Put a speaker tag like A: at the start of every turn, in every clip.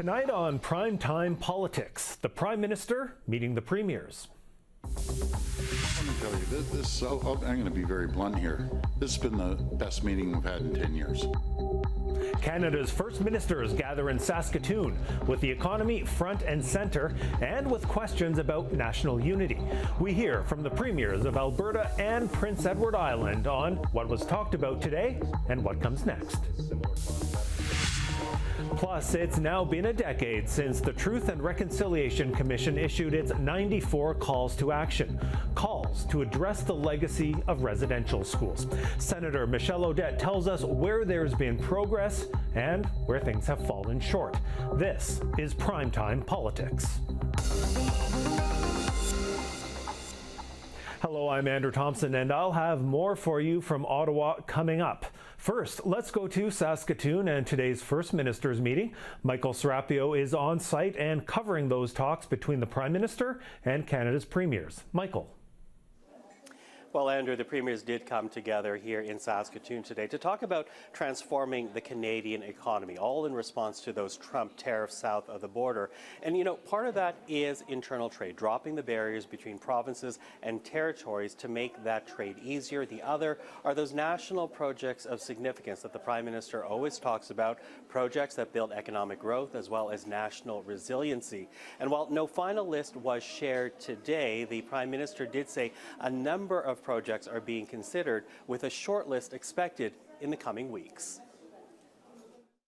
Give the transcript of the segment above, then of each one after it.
A: Tonight on Primetime Politics, the Prime Minister meeting the Premiers.
B: Let me tell you, I'm going to be very blunt here. This has been the best meeting we've had in 10 years.
A: Canada's First Ministers gather in Saskatoon with the economy front and centre and with questions about national unity. We hear from the Premiers of Alberta and Prince Edward Island on what was talked about today and what comes next. Plus, it's now been a decade since the Truth and Reconciliation Commission issued its 94 calls to action, calls to address the legacy of residential schools. Senator Michèle Audette tells us where there's been progress and where things have fallen short. This is Primetime Politics. Hello, I'm Andrew Thompson, and I'll have more for you from Ottawa coming up. First, let's go to Saskatoon and today's First Ministers meeting. Michael Serapio is on site and covering those talks between the Prime Minister and Canada's Premiers. Michael.
C: Well, Andrew, the Premiers did come together here in Saskatoon today to talk about transforming the Canadian economy, all in response to those Trump tariffs south of the border. And, you know, part of that is internal trade, dropping the barriers between provinces and territories to make that trade easier. The other are those national projects of significance that the Prime Minister always talks about, projects that build economic growth as well as national resiliency. And while no final list was shared today, the Prime Minister did say a number of projects are being considered, with a short list expected in the coming weeks.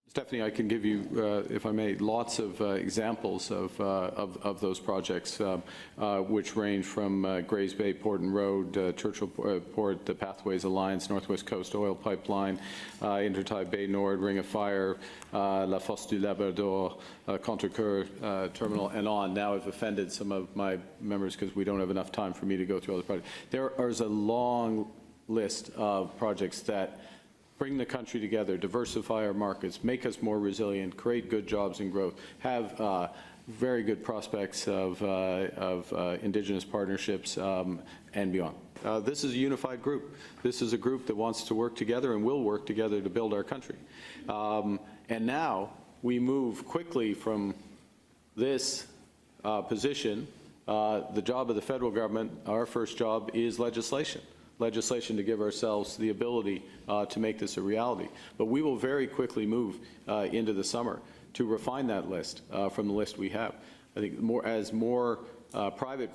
D: Stephanie, I can give you, if I may, lots of examples of those projects, which range from Grays Bay Port and Road, Churchill Port, the Pathways Alliance, Northwest Coast Oil Pipeline, Intertie Bay Nord, Ring of Fire, La Fosse du Labrador, Contrecoeur Terminal, and on. Now I've offended some of my members because we don't have enough time for me to go through all the projects. There is a long list of projects that bring the country together, diversify our markets, make us more resilient, create good jobs and growth, have very good prospects of Indigenous partnerships and beyond. This is a unified group. This is a group that wants to work together and will work together to build our country. And now we move quickly from this position. The job of the federal government, our first job, is legislation to give ourselves the ability to make this a reality. But we will very quickly move into the summer to refine that list from the list we have. I think as more private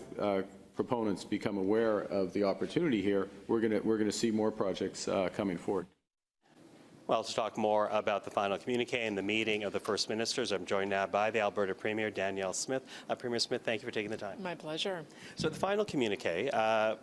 D: proponents become aware of the opportunity here, we're going to see more projects coming forward.
C: Well, to talk more about the final communique and the meeting of the First Ministers, I'm joined now by the Alberta Premier Danielle Smith. Premier Smith, thank you for taking the time.
E: My pleasure.
C: So the final communique,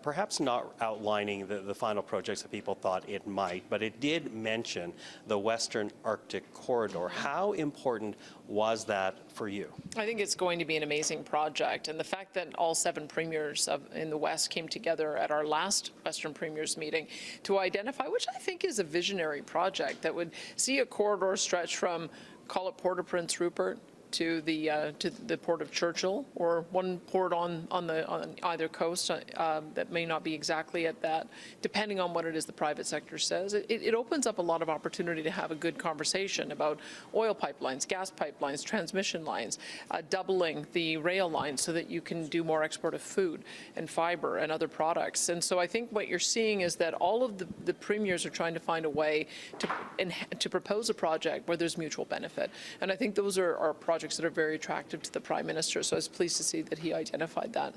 C: perhaps not outlining the final projects that people thought it might, but it did mention the Western Arctic Corridor. How important was that for you?
E: I think it's going to be an amazing project, and the fact that all 7 premiers in the West came together at our last Western Premiers meeting to identify, which I think is a visionary project that would see a corridor stretch from, call it Port of Prince Rupert, to the Port of Churchill, or one port on either coast that may not be exactly at that, depending on what it is the private sector says. It opens up a lot of opportunity to have a good conversation about oil pipelines, gas pipelines, transmission lines, doubling the rail lines so that you can do more export of food and fiber and other products. And so I think what you're seeing is that all of the premiers are trying to find a way to propose a project where there's mutual benefit. And I think those are projects that are very attractive to the Prime Minister, so I was pleased to see that he identified that.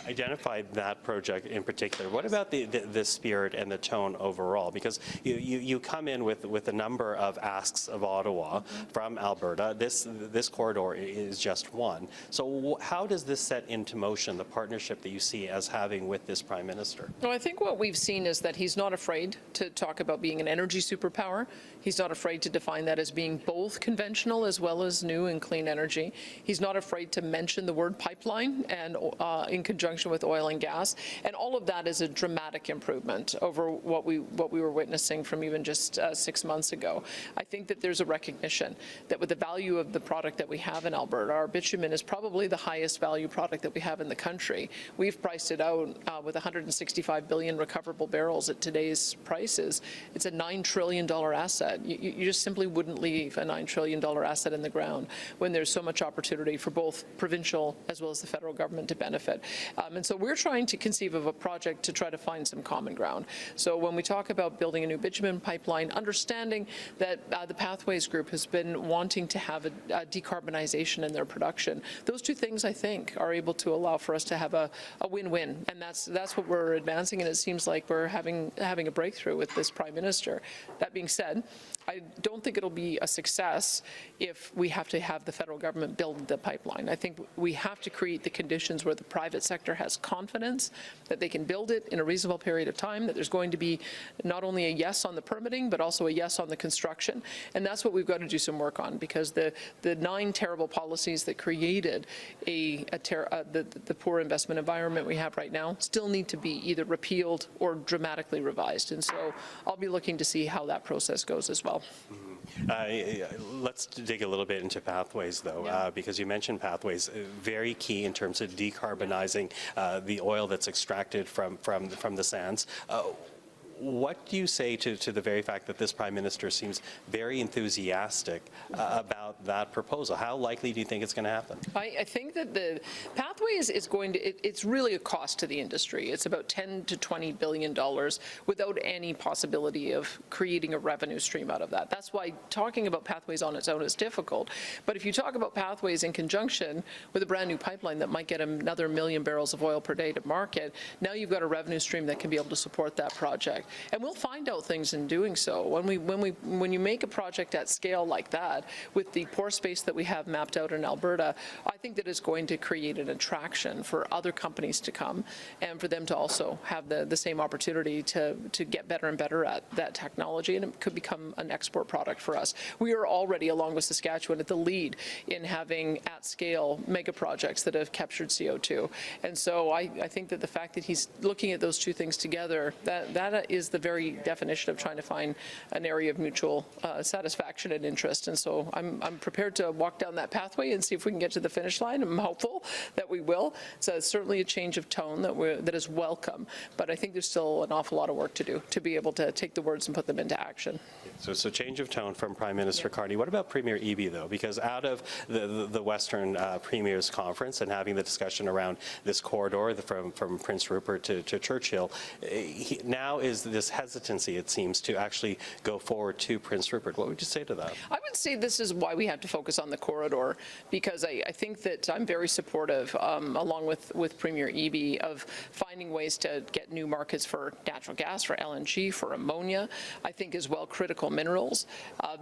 C: Identified that project in particular. What about the spirit and the tone overall? Because you come in with a number of asks of Ottawa from Alberta. This corridor is just one. So how does this set into motion the partnership that you see as having with this Prime Minister?
E: Well, I think what we've seen is that he's not afraid to talk about being an energy superpower. He's not afraid to define that as being both conventional as well as new and clean energy. He's not afraid to mention the word pipeline and in conjunction conjunction with oil and gas. And all of that is a dramatic improvement over what we were witnessing from even just 6 months ago. I think that there's a recognition that with the value of the product that we have in Alberta, our bitumen is probably the highest value product that we have in the country. We've priced it out with 165 billion recoverable barrels at today's prices. It's a $9 trillion asset. You just simply wouldn't leave a $9 trillion asset in the ground when there's so much opportunity for both provincial as well as the federal government to benefit. And so we're trying to conceive of a project to try to find some common ground. So when we talk about building a new bitumen pipeline, understanding that the Pathways Group has been wanting to have a decarbonization in their production, those two things, I think, are able to allow for us to have a win-win. And that's what we're advancing, and it seems like we're having a breakthrough with this Prime Minister. That being said, I don't think it'll be a success if we have to have the federal government build the pipeline. I think we have to create the conditions where the private sector has confidence that they can build it in a reasonable period of time, that there's going to be not only a yes on the permitting, but also a yes on the construction. And that's what we've got to do some work on, because the 9 terrible policies that created the poor investment environment we have right now still need to be either repealed or dramatically revised. And so I'll be looking to see how that process goes as well.
C: Let's dig a little bit into Pathways, though, because you mentioned Pathways, very key in terms of decarbonizing the oil that's extracted from the sands. What do you say to the very fact that this Prime Minister seems very enthusiastic about that proposal? How likely do you think it's going to happen?
E: I think that the Pathways is going to, it's really a cost to the industry. It's about $10 to $20 billion without any possibility of creating a revenue stream out of that. That's why talking about Pathways on its own is difficult. But if you talk about Pathways in conjunction with a brand new pipeline that might get another 1 million barrels of oil per day to market, now you've got a revenue stream that can be able to support that project. And we'll find out things in doing so. When you make a project at scale like that, with the pore space that we have mapped out in Alberta, I think that it's going to create an attraction for other companies to come and for them to also have the same opportunity to get better and better at that technology, and it could become an export product for us. We are already, along with Saskatchewan, at the lead in having at-scale mega projects that have captured CO2. And so I think that the fact that he's looking at those two things together, that is the very definition of trying to find an area of mutual satisfaction and interest. And so I'm prepared to walk down that pathway and see if we can get to the finish line. I'm hopeful that we will. So it's certainly a change of tone that is welcome, but I think there's still an awful lot of work to do to be able to take the words and put them into action.
C: So change of tone from Prime Minister Carney. What about Premier Eby, though? Because out of the Western Premiers Conference and having the discussion around this corridor from Prince Rupert to Churchill, now is this hesitancy, it seems, to actually go forward to Prince Rupert. What would you say to that?
E: I would say this is why we have to focus on the corridor, because I think that I'm very supportive, along with Premier Eby, of finding ways to get new markets for natural gas, for LNG, for ammonia. I think as well critical minerals,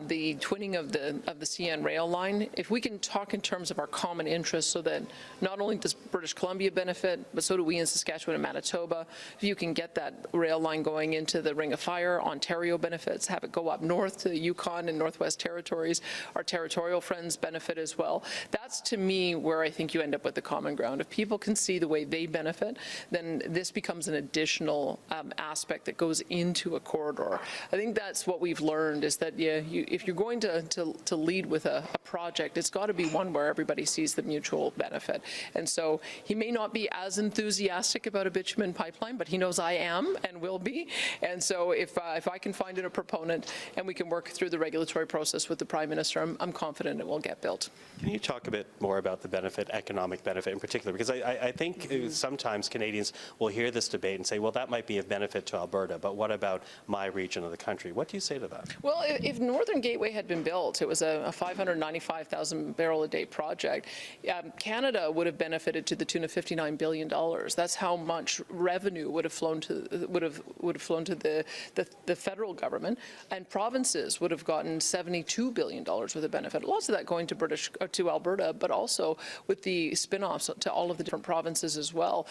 E: the twinning of the CN rail line. If we can talk in terms of our common interests, so that not only does British Columbia benefit, but so do we in Saskatchewan and Manitoba. If you can get that rail line going into the Ring of Fire, Ontario benefits, have it go up north to the Yukon and Northwest Territories, our territorial friends benefit as well. That's, to me, where I think you end up with the common ground. If people can see the way they benefit, then this becomes an additional aspect that goes into a corridor. I think that's what we've learned, is that if you're going to lead with a project, it's got to be one where everybody sees the mutual benefit. And so he may not be as enthusiastic about a bitumen pipeline, but he knows I am and will be. And so if I can find a proponent and we can work through the regulatory process with the Prime Minister, I'm confident it will get built.
C: Can you talk a bit more about the benefit, economic benefit in particular? Because I think sometimes Canadians will hear this debate and say, well, that might be of benefit to Alberta, but what about my region of the country? What do you say to that?
E: Well, if Northern Gateway had been built, it was a 595,000 barrel a day project. Canada would have benefited to the tune of $59 billion. That's how much revenue would have flown to the federal government, and provinces would have gotten $72 billion worth of benefit. Lots of that going to Alberta, but also with the spin-offs to all of the different provinces as well.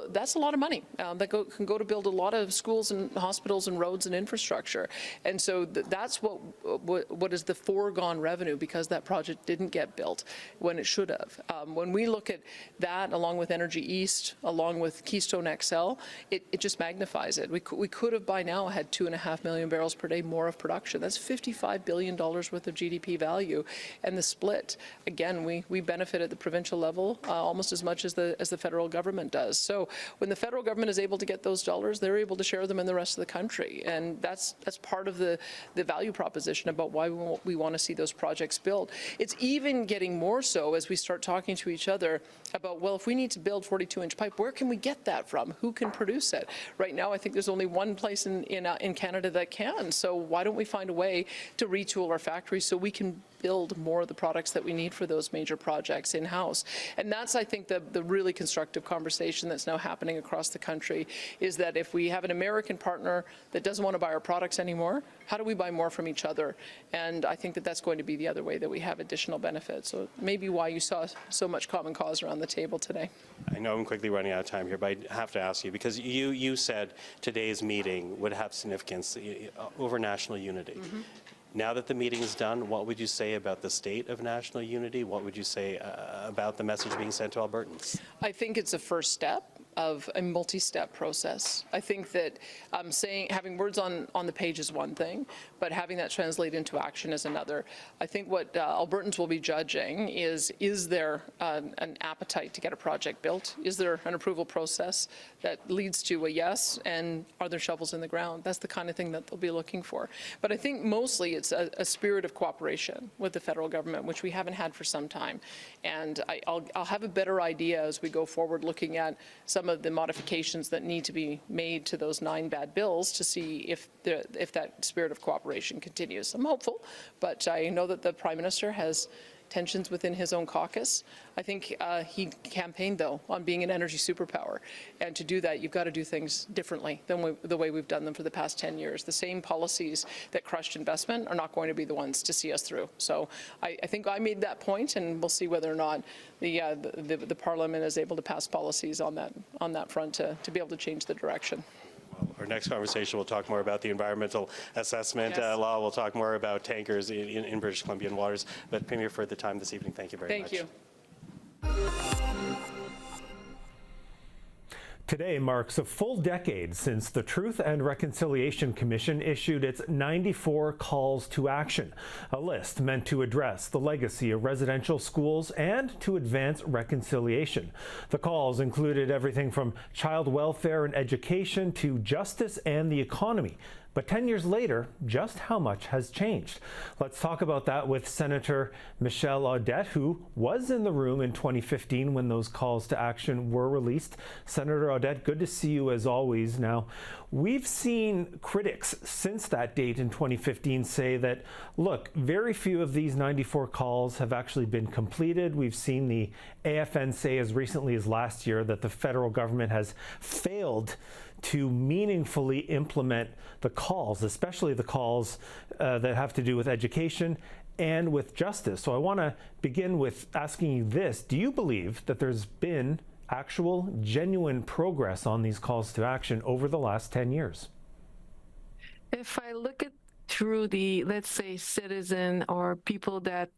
E: That's a lot of money that can go to build a lot of schools and hospitals and roads and infrastructure. And so that's what is the foregone revenue because that project didn't get built when it should have. When we look at that, along with Energy East, along with Keystone XL, it just magnifies it. We could have by now had 2.5 million barrels per day more of production. That's $55 billion worth of GDP value. And the split, again, we benefit at the provincial level almost as much as the federal government does. So when the federal government is able to get those dollars, they're able to share them in the rest of the country. And that's part of the value proposition about why we want to see those projects built. It's even getting more so as we start talking to each other about, well, if we need to build 42-inch pipe, where can we get that from? Who can produce it? Right now, I think there's only one place in Canada that can. So why don't we find a way to retool our factories so we can build more of the products that we need for those major projects in-house? And that's, I think, the really constructive conversation that's now happening across the country, is that if we have an American partner that doesn't want to buy our products anymore, how do we buy more from each other? And I think that that's going to be the other way that we have additional benefits. So maybe why you saw so much common cause around the table today.
C: I know I'm quickly running out of time here, but I have to ask you, because you said today's meeting would have significance over national unity. Mm-hmm. Now that the meeting is done, what would you say about the state of national unity? What would you say about the message being sent to Albertans?
E: I think it's a first step of a multi-step process. I think that having words on the page is one thing, but having that translate into action is another. I think what Albertans will be judging is there an appetite to get a project built? Is there an approval process that leads to a yes, and are there shovels in the ground? That's the kind of thing that they'll be looking for. But I think mostly it's a spirit of cooperation with the federal government, which we haven't had for some time. And I'll have a better idea as we go forward, looking at some of the modifications that need to be made to those 9 bad bills to see if that spirit of cooperation continues. I'm hopeful, but I know that the Prime Minister has tensions within his own caucus. I think he campaigned, though, on being an energy superpower. And to do that, you've got to do things differently than the way we've done them for the past 10 years. The same policies that crushed investment are not going to be the ones to see us through. So I think I made that point, and we'll see whether or not the Parliament is able to pass policies on that front to be able to change the direction.
C: Our next conversation, we'll talk more about the environmental assessment law. We'll talk more about tankers in British Columbian waters. But Premier, for the time this evening, thank you very much.
E: Thank you.
A: Today marks a full decade since the Truth and Reconciliation Commission issued its 94 calls to action, a list meant to address the legacy of residential schools and to advance reconciliation. The calls included everything from child welfare and education to justice and the economy. But 10 years later, just how much has changed? Let's talk about that with Senator Michèle Audette, who was in the room in 2015 when those calls to action were released. Senator Audette, good to see you as always. Now, we've seen critics since that date in 2015 say that, look, very few of these 94 calls have actually been completed. We've seen the AFN say as recently as last year that the federal government has failed to meaningfully implement the calls, especially the calls that have to do with education and with justice. So I want to begin with asking you this. Do you believe that there's been actual, genuine progress on these calls to action over the last 10 years?
F: If I look at through the, let's say, citizen or people that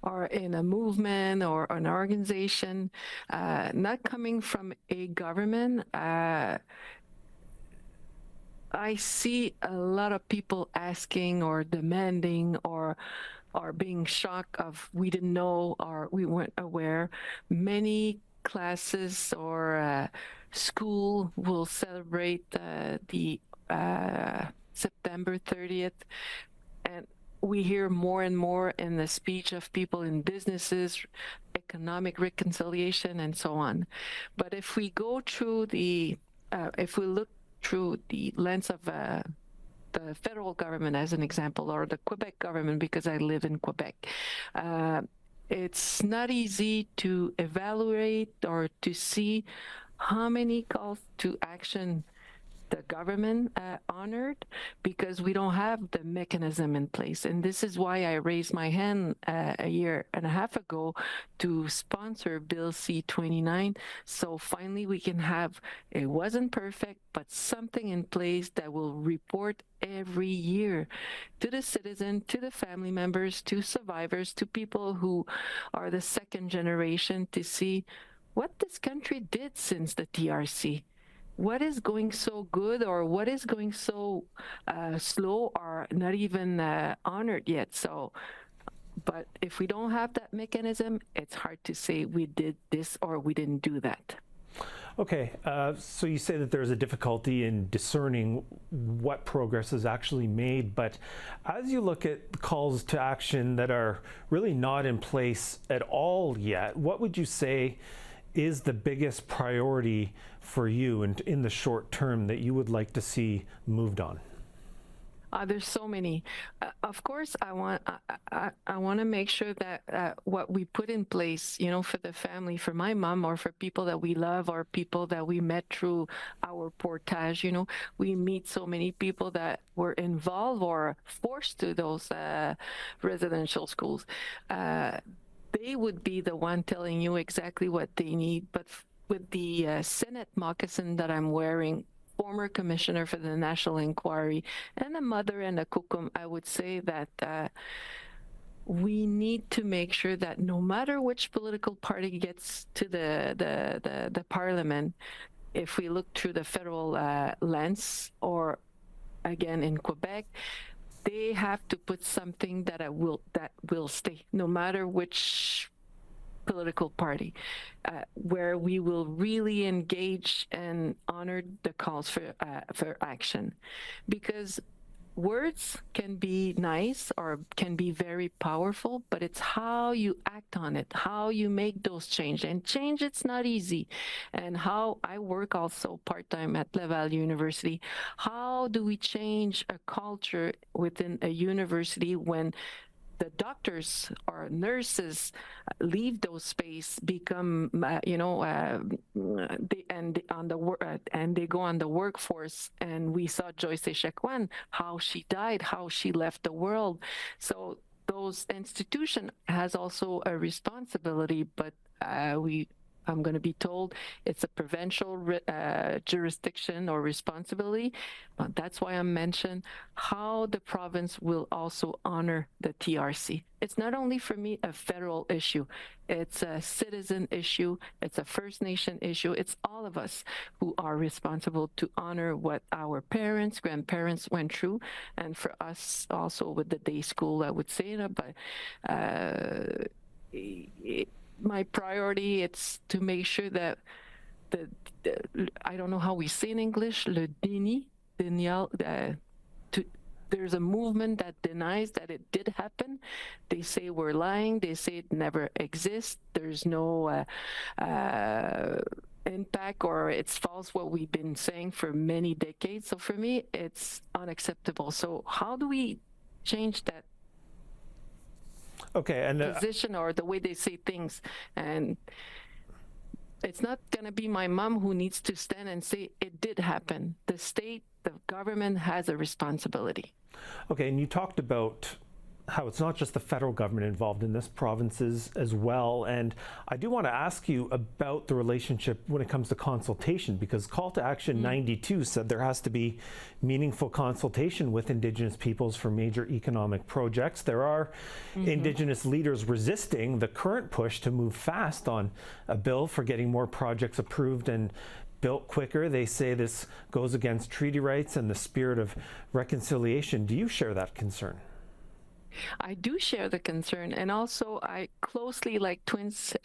F: are in a movement or an organization, not coming from a government, I see a lot of people asking or demanding or being shocked of we didn't know or we weren't aware. Many classes or school will celebrate the September 30th, and we hear more and more in the speech of people in businesses, economic reconciliation, and so on. But if we go through if we look through the lens of the federal government as an example, or the Quebec government, because I live in Quebec, it's not easy to evaluate or to see how many calls to action the government honored, because we don't have the mechanism in place. And this is why I raised my hand a year and a half ago to sponsor Bill C-29. So finally we can have, it wasn't perfect, but something in place that will report every year to the citizen, to the family members, to survivors, to people who are the second generation, to see what this country did since the TRC. What is going so good, or what is going so slow, or not even honored yet? So, but if we don't have that mechanism, it's hard to say we did this or we didn't do that.
A: Okay, so you say that there's a difficulty in discerning what progress is actually made, but as you look at calls to action that are really not in place at all yet, what would you say is the biggest priority for you in the short term that you would like to see moved on?
F: There's so many. Of course, I want to make sure that what we put in place, you know, for the family, for my mom, or for people that we love, or people that we met through our portage, you know, we meet so many people that were involved or forced to those residential schools. They would be the one telling you exactly what they need. But with the Senate moccasin that I'm wearing, former commissioner for the National Inquiry, and a mother and a kukum, I would say that we need to make sure that no matter which political party gets to the parliament, if we look through the federal lens, or again in Quebec, they have to put something that will stay, no matter which political party, where we will really engage and honor the calls for action. Because words can be nice or can be very powerful, but it's how you act on it, how you make those changes. And change, it's not easy. And how I work also part-time at Laval University, how do we change a culture within a university when the doctors or nurses leave those space, become, and they go on the workforce. And we saw Joyce Echequan, how she died, how she left the world. So those institutions has also a responsibility, but I'm going to be told it's a provincial jurisdiction or responsibility. But that's why I mentioned how the province will also honor the TRC. It's not only for me a federal issue, it's a citizen issue, it's a First Nation issue. It's all of us who are responsible to honor what our parents, grandparents went through. And for us also with the day school, I would say that, but my priority, it's to make sure that I don't know how we say in English, le déni, there's a movement that denies that it did happen. They say we're lying. They say it never exists. There's no impact, or it's false what we've been saying for many decades. So for me, it's unacceptable. So how do we change that position or the way they say things? And it's not going to be my mom who needs to stand and say it did happen. The state, the government has a responsibility.
A: Okay, and you talked about how it's not just the federal government involved in this, provinces as well. And I do want to ask you about the relationship when it comes to consultation, because Call to Action 92 said there has to be meaningful consultation with Indigenous peoples for major economic projects. There are Indigenous leaders resisting the current push to move fast on a bill for getting more projects approved and built quicker. They say this goes against treaty rights and the spirit of reconciliation. Do you share that concern?
F: I do share the concern, and also I closely, like twins,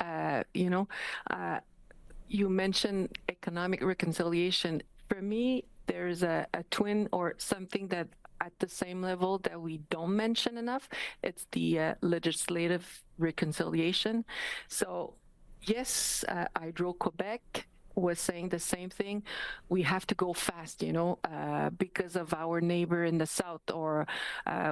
F: you mentioned economic reconciliation. For me, there's a twin or something that at the same level that we don't mention enough. It's the legislative reconciliation. So yes, Hydro-Quebec was saying the same thing. We have to go fast, because of our neighbor in the south, or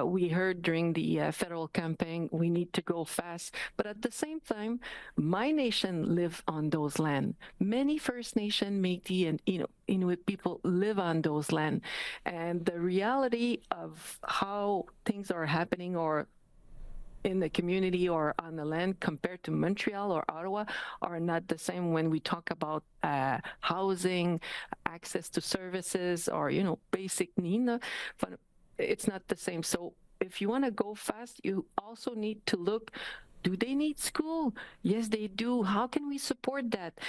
F: we heard during the federal campaign, we need to go fast. But at the same time, my nation live on those land. Many First Nation, Métis, and Inuit people live on those land. And the reality of how things are happening, or in the community or on the land, compared to Montreal or Ottawa, are not the same when we talk about housing, access to services, or basic need. It's not the same. So if you want to go fast, you also need to look. Do they need school? Yes, they do. How can we support that?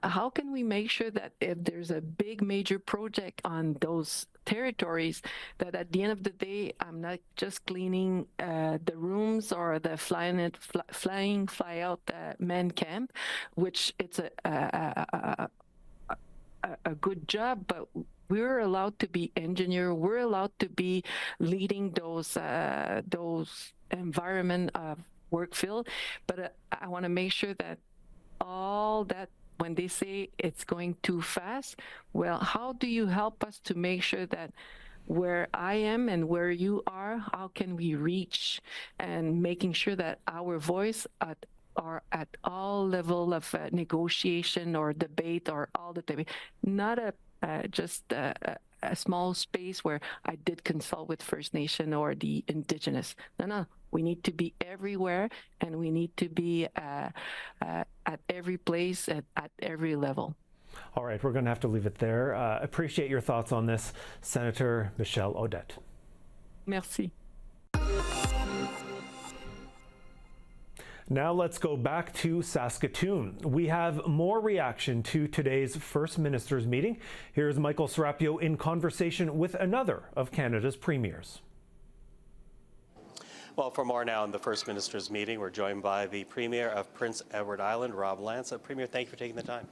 F: How can we make sure that if there's a big major project on those territories, that at the end of the day, I'm not just cleaning the rooms or the fly out man camp, which it's a good job, but we're allowed to be engineer. We're allowed to be leading those environment of work field, but I want to make sure that all that, when they say it's going too fast, well, how do you help us to make sure that where I am and where you are, how can we reach, and making sure that our voice are at all level of negotiation or debate, or all the debate, not just a small space where I did consult with First Nation or the Indigenous. No. We need to be everywhere, and we need to be at every place, at every level.
A: All right, we're going to have to leave it there. Appreciate your thoughts on this, Senator Michèle Audette.
F: Merci.
A: Now let's go back to Saskatoon. We have more reaction to today's First Minister's meeting. Here's Michael Serapio in conversation with another of Canada's premiers.
C: Well, for more now on the First Minister's meeting, we're joined by the Premier of Prince Edward Island, Rob Lantz. Premier, thank you for taking the time.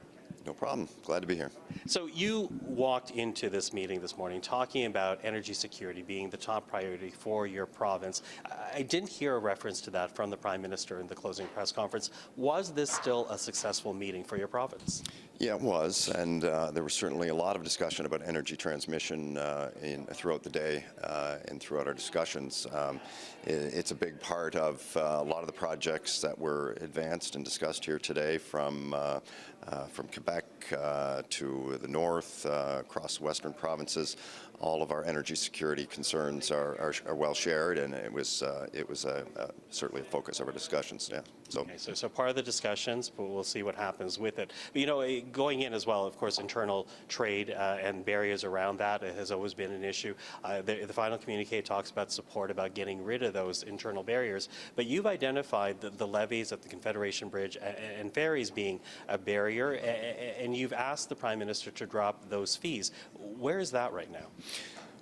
G: No problem. Glad to be here.
C: So you walked into this meeting this morning talking about energy security being the top priority for your province. I didn't hear a reference to that from the Prime Minister in the closing press conference. Was this still a successful meeting for your province?
G: Yeah, it was, and there was certainly a lot of discussion about energy transmission throughout the day and throughout our discussions. It's a big part of a lot of the projects that were advanced and discussed here today, from Quebec to the north, across the western provinces. All of our energy security concerns are well shared, and it was certainly a focus of our discussions. Yeah.
C: So part of the discussions, but we'll see what happens with it. But going in as well, of course, internal trade and barriers around that has always been an issue. The final communique talks about support about getting rid of those internal barriers. But you've identified the levies at the Confederation Bridge and ferries being a barrier, and you've asked the Prime Minister to drop those fees. Where is that right now?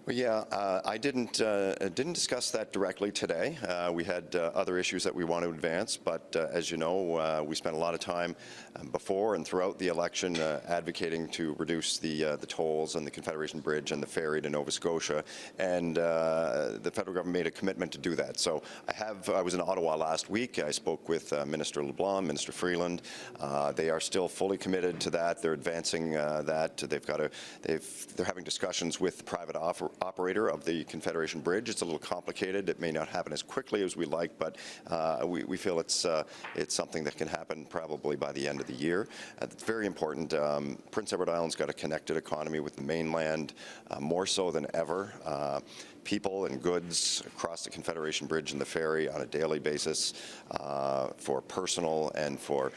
G: Well, yeah, I didn't discuss that directly today. We had other issues that we want to advance, but as you know, we spent a lot of time before and throughout the election advocating to reduce the tolls on the Confederation Bridge and the ferry to Nova Scotia, and the federal government made a commitment to do that. So I was in Ottawa last week. I spoke with Minister LeBlanc, Minister Freeland. They are still fully committed to that. They're advancing that. They're having discussions with the private operator of the Confederation Bridge. It's a little complicated. It may not happen as quickly as we like, but we feel it's something that can happen probably by the end of the year. It's very important. Prince Edward Island's got a connected economy with the mainland, more so than ever. People and goods across the Confederation Bridge and the ferry on a daily basis for personal and for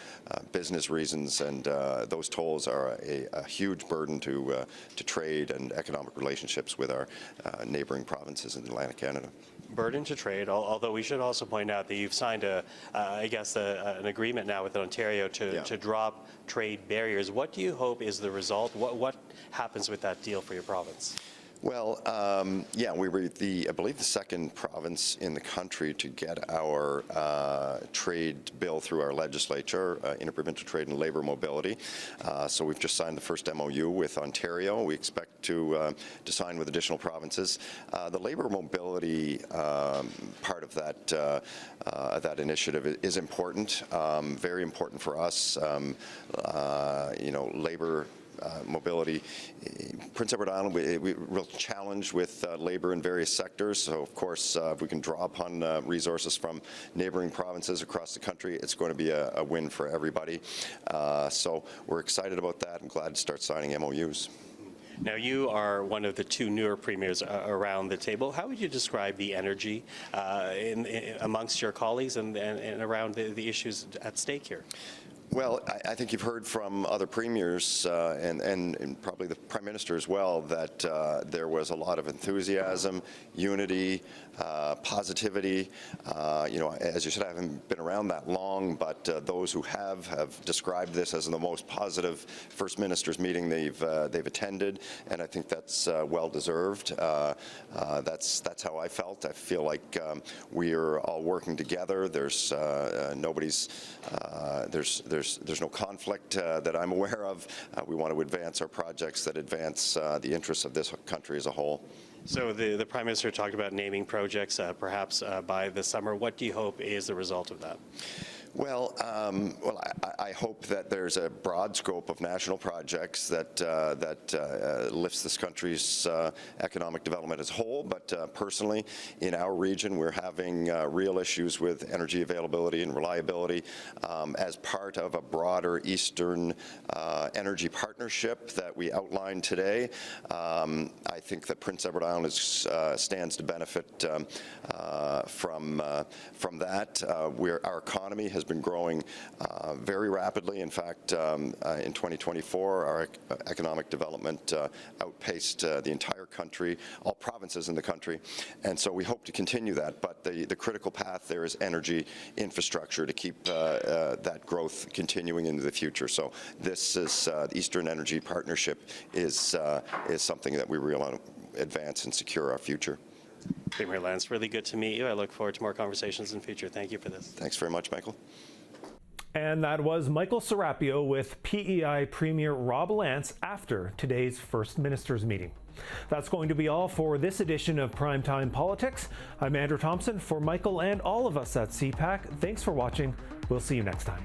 G: business reasons, and those tolls are a huge burden to trade and economic relationships with our neighboring provinces in Atlantic Canada.
C: Burden to trade, although we should also point out that you've signed an agreement now with Ontario to drop trade barriers. What do you hope is the result? What happens with that deal for your province?
G: Well, yeah, we were I believe the second province in the country to get our trade bill through our legislature, interprovincial trade and labour mobility. So we've just signed the first MOU with Ontario. We expect to sign with additional provinces. The labour mobility part of that initiative is important, very important for us. Labour mobility. Prince Edward Island, we're real challenged with labour in various sectors. So, of course, if we can draw upon resources from neighbouring provinces across the country, it's going to be a win for everybody. So we're excited about that and glad to start signing MOUs.
C: Now, you are one of the two newer premiers around the table. How would you describe the energy amongst your colleagues and around the issues at stake here?
G: Well, I think you've heard from other premiers and probably the Prime Minister as well that there was a lot of enthusiasm, unity, positivity. As you said, I haven't been around that long, but those who have described this as the most positive First Minister's meeting they've attended, and I think that's well deserved. That's how I felt. I feel like we are all working together. There's no conflict that I'm aware of. We want to advance our projects that advance the interests of this country as a whole.
C: So the Prime Minister talked about naming projects perhaps by the summer. What do you hope is the result of that?
G: Well, I hope that there's a broad scope of national projects that lifts this country's economic development as a whole. But personally, in our region, we're having real issues with energy availability and reliability as part of a broader Eastern energy partnership that we outlined today. I think that Prince Edward Island stands to benefit from that. Our economy has been growing very rapidly. In fact, in 2024, our economic development outpaced the entire country, all provinces in the country, and so we hope to continue that. But the critical path there is energy infrastructure to keep that growth continuing into the future. So this is the Eastern Energy Partnership is something that we really want to advance and secure our future.
C: Premier Lantz, really good to meet you. I look forward to more conversations in the future. Thank you for this.
G: Thanks very much, Michael.
A: And that was Michael Serapio with PEI Premier Rob Lantz after today's First Minister's meeting. That's going to be all for this edition of Primetime Politics. I'm Andrew Thompson. For Michael and all of us at CPAC, thanks for watching. We'll see you next time.